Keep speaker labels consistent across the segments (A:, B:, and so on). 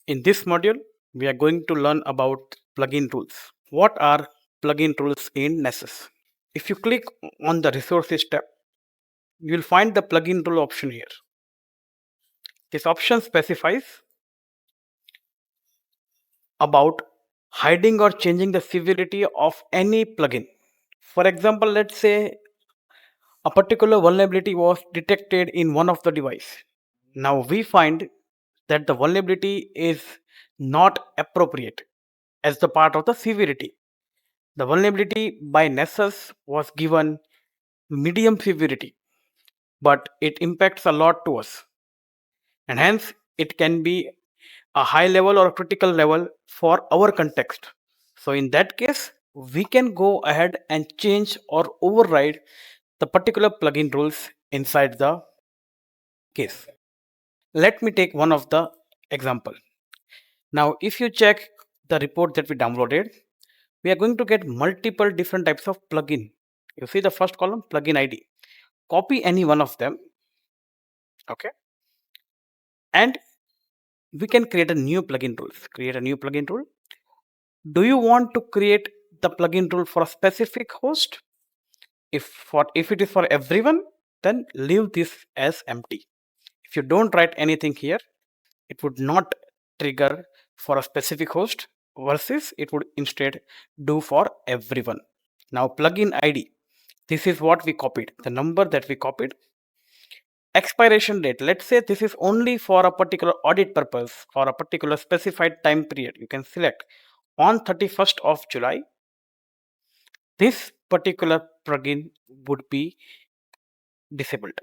A: In this module, we are going to learn about plugin rules. What are plugin rules in Nessus? If you click on the resources tab, you will find the plugin rule option here. This option specifies about hiding or changing the severity of any plugin. For example, let's say a particular vulnerability was detected in one of the device. Now we find that the vulnerability is not appropriate as the part of the severity. The vulnerability by Nessus was given medium severity, but it impacts a lot to us, and hence it can be a high level or a critical level for our context. So in that case, we can go ahead and change or override the particular plugin rules inside the case. Let me take one of the example. Now, if you check the report that we downloaded, we are going to get multiple different types of plugin. You see the first column, plugin ID. Copy any one of them, okay, and we can create a new plugin rule. Create a new plugin rule. Do you want to create the plugin rule for a specific host? If it is for everyone, then leave this as empty. If you don't write anything here, it would not trigger for a specific host, versus it would instead do for everyone. Now plugin ID, this is what we copied, the number that we copied. Expiration date, let's say this is only for a particular audit purpose, for a particular specified time period. You can select on 31st of July, this particular plugin would be disabled.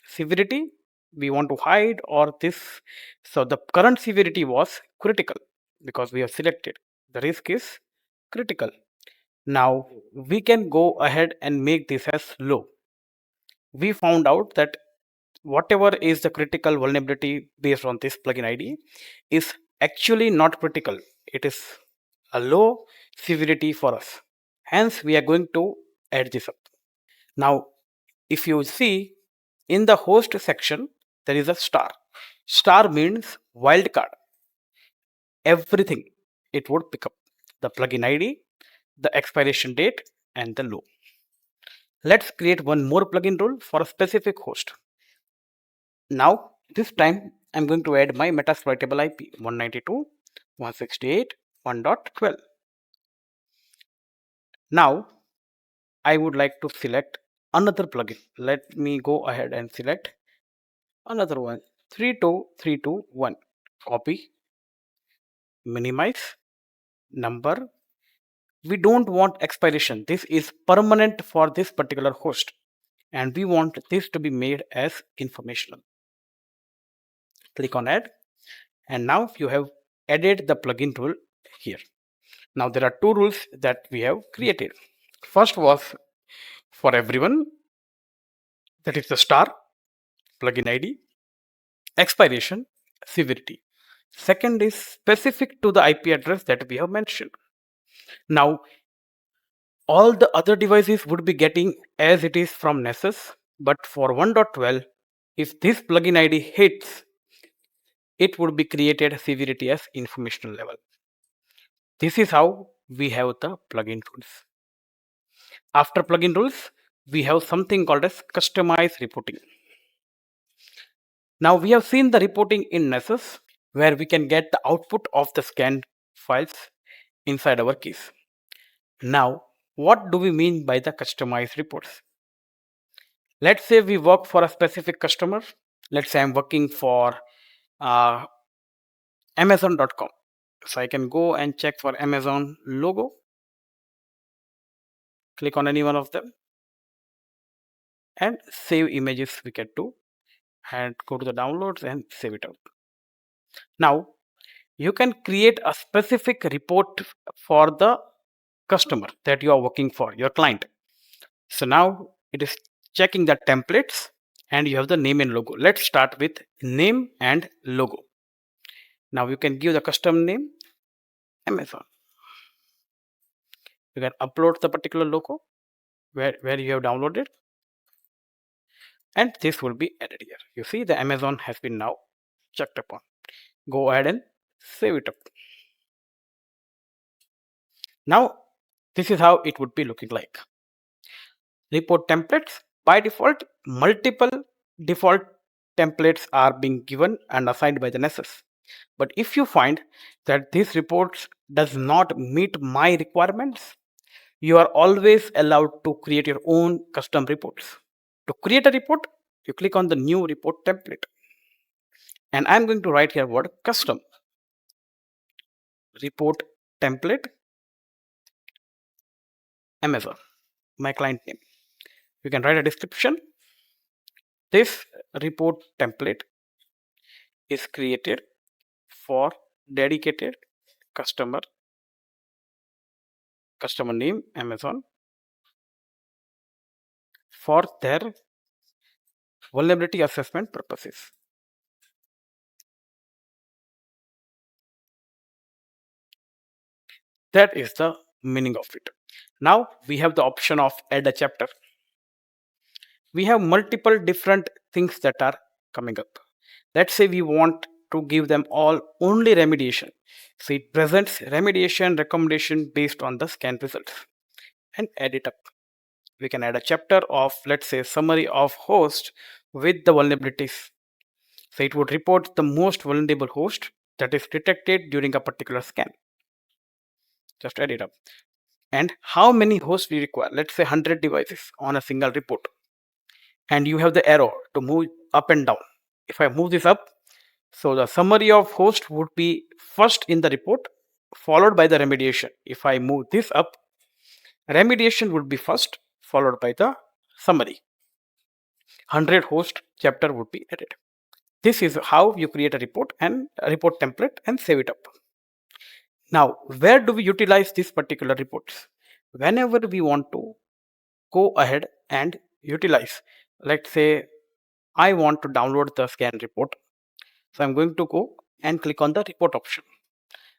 A: Severity, we want to hide or this. So the current severity was critical because we have selected the risk is critical. Now we can go ahead and make this as low. We found out that whatever is the critical vulnerability based on this plugin ID is actually not critical. It is a low severity for us. Hence, we are going to add this up. Now, if you see in the host section, there is a star. Star means wildcard. Everything it would pick up: the plugin ID, the expiration date, and the low. Let's create one more plugin rule for a specific host. Now, this time I'm going to add my metasploitable IP 192.168.1.12. Now, I would like to select another plugin. Let me go ahead and select another one, 32321. Copy, minimize, number. We don't want expiration. This is permanent for this particular host, and we want this to be made as informational. Click on add, and now you have added the plugin rule here. Now there are two rules that we have created. First was for everyone, that is the star, plugin ID, expiration, severity. Second is specific to the IP address that we have mentioned. Now all the other devices would be getting as it is from Nessus, but for 1.12, if this plugin ID hits, it would be created severity as informational level. This is how we have the plugin rules. After plugin rules, we have something called as customized reporting. Now we have seen the reporting in Nessus, where we can get the output of the scanned files inside our keys. Now, what do we mean by the customized reports? Let's say we work for a specific customer. Let's say I'm working for Amazon.com. So I can go and check for Amazon logo. Click on any one of them and save images we can do, and go to the downloads and save it out. Now you can create a specific report for the customer that you are working for, your client. So now it is checking the templates, and you have the name and logo. Let's start with name and logo. Now you can give the custom name Amazon. You can upload the particular logo where you have downloaded, and this will be added here. You see the Amazon has been now checked upon. Go ahead and save it up. Now, this is how it would be looking like. Report templates. By default, multiple default templates are being given and assigned by the Nessus. But if you find that this report does not meet my requirements, you are always allowed to create your own custom reports. To create a report, you click on the new report template. And I'm going to write here word custom report template Amazon, my client name. You can write a description. This report template is created for dedicated customer name Amazon for their vulnerability assessment purposes. That is the meaning of it. Now we have the option of add a chapter. We have multiple different things that are coming up. Let's say we want to give them all only remediation. So it presents remediation recommendation based on the scan results and add it up. We can add a chapter of, let's say, summary of host with the vulnerabilities. So it would report the most vulnerable host that is detected during a particular scan. Just add it up. And how many hosts we require? Let's say 100 devices on a single report. And you have the arrow to move up and down. If I move this up, so the summary of host would be first in the report, followed by the remediation. If I move this up, remediation would be first, followed by the summary. 100 host chapter would be added. This is how you create a report and a report template and save it up. Now, where do we utilize these particular reports? Whenever we want to go ahead and utilize, let's say I want to download the scan report. So I'm going to go and click on the report option.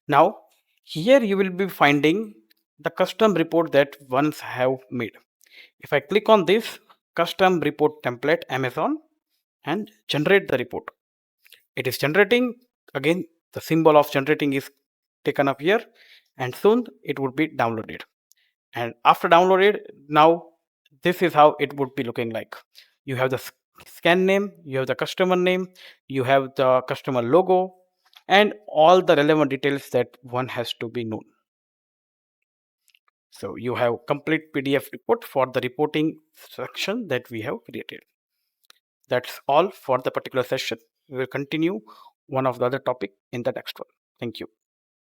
A: Now, here you will be finding the custom report that ones have made. If I click on this custom report template Amazon and generate the report, it is generating. Again, the symbol of generating is taken up here, and soon it would be downloaded. And after downloaded, now this is how it would be looking like. You have the scan name, you have the customer name, you have the customer logo, and all the relevant details that one has to be known. So you have complete PDF report for the reporting section that we have created. That's all for the particular session. We will continue one of the other topic in the next one. Thank you.